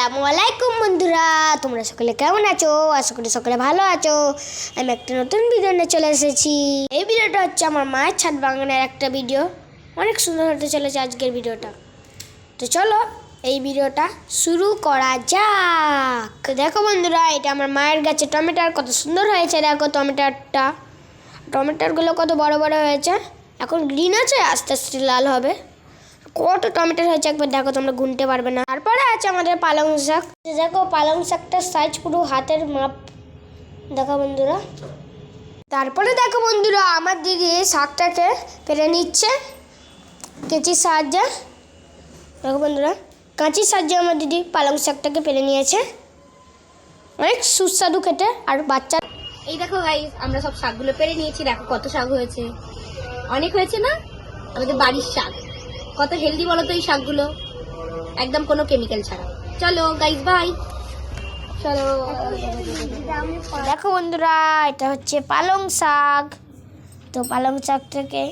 আসসালামু আলাইকুম বন্ধুরা, তোমরা সকলে কেমন আছো? আশা করি সকলে ভালো আছো। আমি একটা নতুন ভিডিও নিয়ে চলে এসেছি। এই ভিডিওটা হচ্ছে আমার মায়ের ছাদ বাগানের একটা ভিডিও। অনেক সুন্দর হতে চলেছে আজকের ভিডিওটা। তো চলো এই ভিডিওটা শুরু করা যাক। তো দেখো বন্ধুরা, এটা আমার মায়ের গাছে টমেটোর কত সুন্দর হয়েছে। দেখো টমেটোগুলো কত বড় বড় হয়েছে। এখন গ্রিন আছে, আস্তে আস্তে লাল হবে। কত টমেটো হয়েছে একবার দেখো, তোমরা গুনতে পারবে না। তারপরে আছে আমাদের পালং শাক। দেখো পালং শাকটার সাইজ পুরো হাতের মাপ। দেখো বন্ধুরা, তারপরে দেখো বন্ধুরা, আমার দিদি শাকটাকে পেরে নিচ্ছে কেঁচির সাহায্যে। দেখো বন্ধুরা, কাঁচির সাহায্যে আমার দিদি পালং শাকটাকে পেরে নিয়েছে। অনেক সুস্বাদু খেতে। আর বাচ্চা এই দেখো গাইস, আমরা সব শাকগুলো পেরে নিয়েছি। দেখো কত শাক হয়েছে, অনেক হয়েছে না? আমাদের বাড়ির শাক কত হেলদি বলো তো এই শাকগুলো, একদম কোনো কেমিক্যাল ছাড়া। চলো গাইস, বাই। চলো। দেখো বন্ধুরা, এটা হচ্ছে পালং শাক। তো পালং শাকটাকে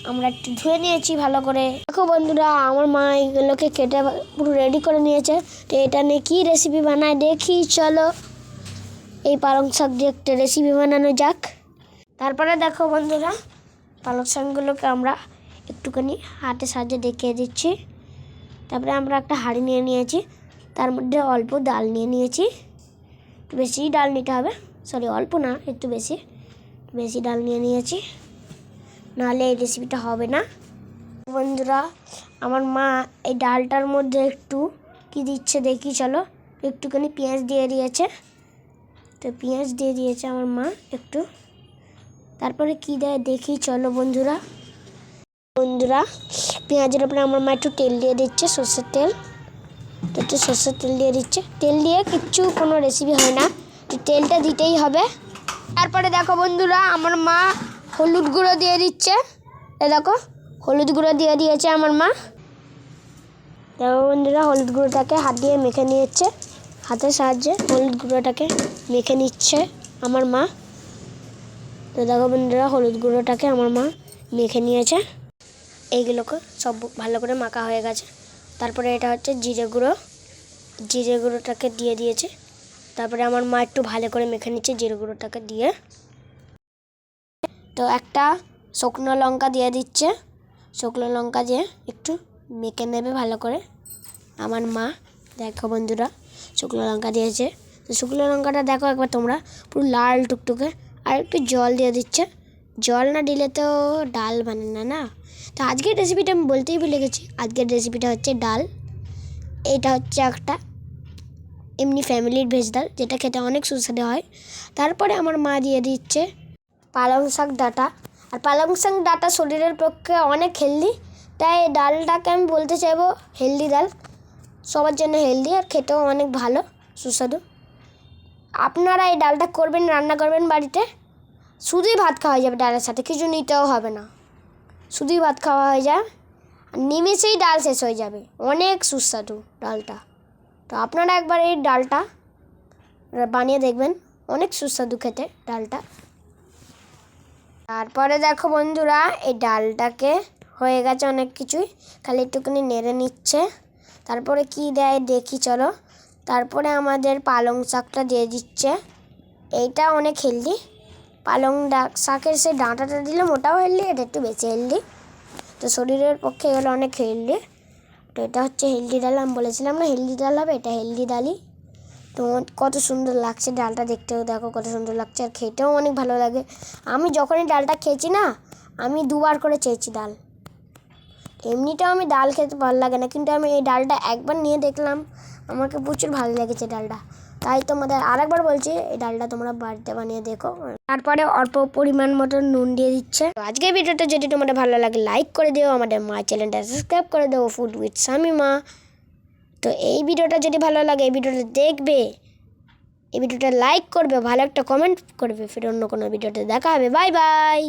আমরা একটু ধুয়ে নিয়েছি ভালো করে। দেখো বন্ধুরা, আমার মা এগুলোকে কেটে পুরো রেডি করে নিয়েছে। তো এটা নিয়ে কী রেসিপি বানায় দেখি, চলো এই পালং শাক দিয়ে একটা রেসিপি বানানো যাক। তারপরে দেখো বন্ধুরা, পালং শাকগুলোকে আমরা একটুখানি হাতের সাহায্যে দেখিয়ে দিচ্ছি। তারপরে আমরা একটা হাঁড়ি নিয়ে নিয়েছি, তার মধ্যে অল্প ডাল নিয়ে নিয়েছি। বেশি ডাল নিতে হবে, সরি অল্প না, একটু বেশি ডাল নিয়ে নিয়েছি, নাহলে এই রেসিপিটা হবে না। বন্ধুরা, আমার মা এই ডালটার মধ্যে একটু কি দিচ্ছে দেখি, চলো। একটুখানি পেঁয়াজ দিয়ে দিয়েছে। তো পেঁয়াজ দিয়ে দিয়েছে আমার মা একটু। তারপরে কি দেয় দেখি, চলো বন্ধুরা। পেঁয়াজের উপরে আমার মা একটু তেল দিয়ে দিচ্ছে, সর্ষের তেল। তো একটু সর্ষের তেল দিয়ে দিচ্ছে। তেল দিয়ে কিচ্ছু কোনো রেসিপি হয় না, তো তেলটা দিতেই হবে। তারপরে দেখো বন্ধুরা, আমার মা হলুদ গুঁড়ো দিয়ে দিচ্ছে। দেখো হলুদ গুঁড়ো দিয়ে দিয়েছে আমার মা। দেখো বন্ধুরা, হলুদ গুঁড়োটাকে হাত দিয়ে মেখে নিচ্ছে, হাতের সাহায্যে হলুদ গুঁড়োটাকে মেখে নিচ্ছে আমার মা। তো দেখো বন্ধুরা, হলুদ গুঁড়োটাকে আমার মা মেখে নিয়েছে। এইগুলোকে সব ভালো করে মাখা হয়ে গেছে। তারপরে এটা হচ্ছে জিরে গুঁড়োটাকে দিয়ে দিয়েছে। তারপরে আমার মা একটু ভালো করে মেখে নিচ্ছে জিরে গুঁড়োটাকে দিয়ে। তো একটা শুকনো লঙ্কা দিয়ে দিচ্ছে, শুকনো লঙ্কা দিয়ে একটু মেখে নেবে ভালো করে আমার মা। দেখো বন্ধুরা, শুকনো লঙ্কা দিয়েছে। তো শুকনো লঙ্কাটা দেখো একবার তোমরা, পুরো লাল টুকটুকে। আর একটু জল দিয়ে দিচ্ছে, জল না দিলে তো ডাল বানে না। তো আজকের রেসিপিটা আমি বলতেই ভুলে গেছি। আজকের রেসিপিটা হচ্ছে ডাল। এটা হচ্ছে একটা এমনি ফ্যামিলির ভেজ ডাল, যেটা খেতে অনেক সুস্বাদু হয়। তারপরে আমার মা দিয়ে দিচ্ছে পালং শাক ডাঁটা। আর পালং শাক ডাঁটা শরীরের পক্ষে অনেক হেলদি, তাই এই ডালটাকে আমি বলতে চাইবো হেলদি ডাল। সবার জন্য হেলদি আর খেতেও অনেক ভালো সুস্বাদু। আপনারা এই ডালটা করবেন, রান্না করবেন বাড়িতে, শুধুই ভাত খাওয়া হয়ে যাবে ডালের সাথে, কিছু নিতেও হবে না, শুধুই ভাত খাওয়া হয়ে যায়। আর নিমেষেই ডাল শেষ হয়ে যাবে, অনেক সুস্বাদু ডালটা। তো আপনারা একবার এই ডালটা বানিয়ে দেখবেন, অনেক সুস্বাদু খেতে ডালটা। তারপরে দেখো বন্ধুরা, এই ডালটাকে হয়ে গেছে অনেক কিছুই, খালি একটুখানি নেড়ে নিচ্ছে। তারপরে কি দেয় দেখি, চলো। তারপরে আমাদের পালং শাকটা দিয়ে দিচ্ছে। এইটা অনেক হেলদি। পালং শাকের সেই ডাঁটাটা দিলে ওটাও হেলদি, এটা একটু বেশি হেলদি। তো শরীরের পক্ষে এগুলো অনেক হেলদি। তো এটা হচ্ছে হেলদি ডাল, আমি বলেছিলাম না হেলদি ডাল হবে, এটা হেলদি ডালই। তো কত সুন্দর লাগছে ডালটা দেখতেও, দেখো কত সুন্দর লাগছে, আর খেতেও অনেক ভালো লাগে। আমি যখনই ডালটা খেয়েছি না, আমি দুবার করে চেয়েছি ডাল। এমনিটাও আমি ডাল খেতে ভালো লাগে না, কিন্তু আমি এই ডালটা একবার নিয়ে দেখলাম, আমাকে প্রচুর ভালো লেগেছে ডালটা। তাই তোমাদের আরেকবার বলছি, এই ডালটা তোমরা বাড়িতে বানিয়ে দেখো। তারপরে অল্প পরিমাণ মতো নুন দিয়ে দিচ্ছে। আজকের ভিডিওটা যদি তোমাদের ভালো লাগে লাইক করে দিও, আমাদের মা চ্যানেলটা সাবস্ক্রাইব করে দেবো, ফুড উইথ শামিমা। তো এই ভিডিওটা যদি ভালো লাগে, এই ভিডিওটা দেখবে, এই ভিডিওটা লাইক করবে, ভালো একটা কমেন্ট করবে। ফির অন্য কোনো ভিডিওতে দেখা হবে। Bye bye.